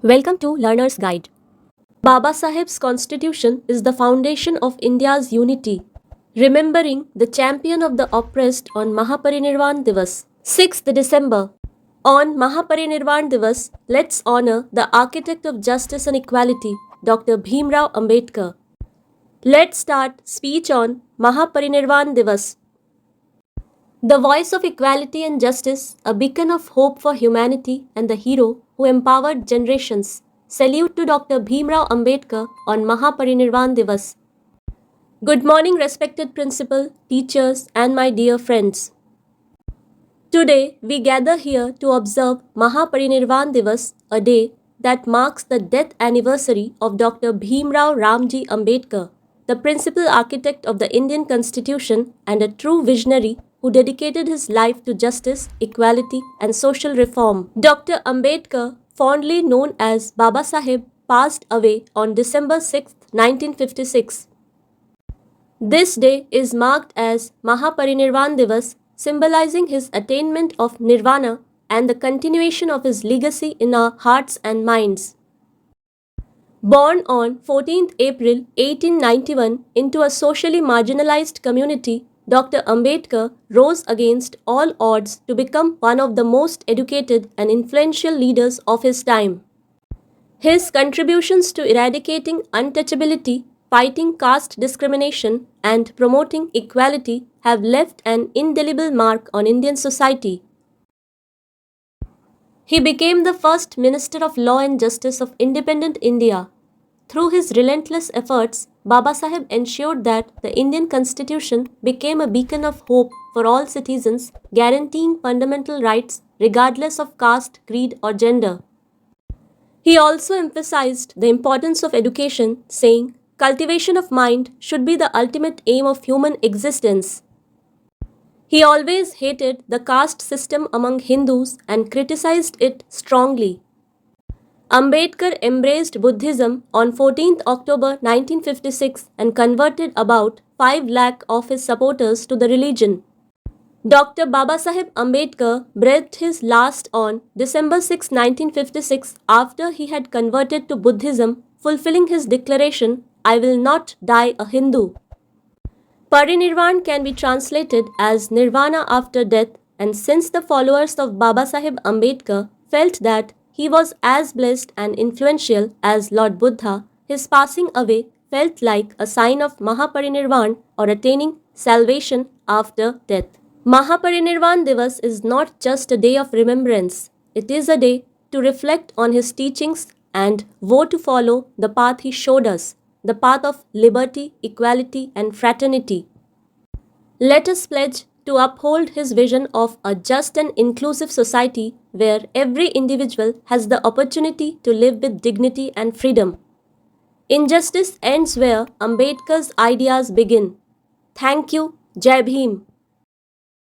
Welcome to Learner's Guide. Baba Saheb's constitution is the foundation of India's unity, remembering the champion of the oppressed on Mahaparinirvan Divas, 6th December. On Mahaparinirvan Divas, let's honor the architect of justice and equality, Dr. Bhimrao Ambedkar. Let's start speech on Mahaparinirvan Divas. The voice of equality and justice, a beacon of hope for humanity and the hero who empowered generations. Salute to Dr. Bhimrao Ambedkar on Mahaparinirvan Divas. Good morning, respected principal, teachers, and my dear friends. Today, we gather here to observe Mahaparinirvan Divas, a day that marks the death anniversary of Dr. Bhimrao Ramji Ambedkar, the principal architect of the Indian Constitution and a true visionary who dedicated his life to justice, equality, and social reform. Dr. Ambedkar, fondly known as Baba Saheb, passed away on December 6, 1956. This day is marked as Mahaparinirvan Divas, symbolizing his attainment of nirvana and the continuation of his legacy in our hearts and minds. Born on 14th April 1891 into a socially marginalized community, Dr. Ambedkar rose against all odds to become one of the most educated and influential leaders of his time. His contributions to eradicating untouchability, fighting caste discrimination, and promoting equality have left an indelible mark on Indian society. He became the first Minister of Law and Justice of independent India. Through his relentless efforts, Baba Saheb ensured that the Indian Constitution became a beacon of hope for all citizens, guaranteeing fundamental rights regardless of caste, creed, or gender. He also emphasized the importance of education, saying, "Cultivation of mind should be the ultimate aim of human existence." He always hated the caste system among Hindus and criticized it strongly. Ambedkar embraced Buddhism on 14th October 1956 and converted about 5 lakh of his supporters to the religion. Dr. Baba Saheb Ambedkar breathed his last on December 6, 1956 after he had converted to Buddhism, fulfilling his declaration, "I will not die a Hindu." Parinirvan can be translated as nirvana after death, and since the followers of Baba Saheb Ambedkar felt that he was as blessed and influential as Lord Buddha, his passing away felt like a sign of Mahaparinirvan or attaining salvation after death. Mahaparinirvan Divas is not just a day of remembrance, it is a day to reflect on his teachings and vow to follow the path he showed us, the path of liberty, equality, and fraternity. Let us pledge to uphold his vision of a just and inclusive society where every individual has the opportunity to live with dignity and freedom. Injustice ends where Ambedkar's ideas begin. Thank you. Jai Bhim.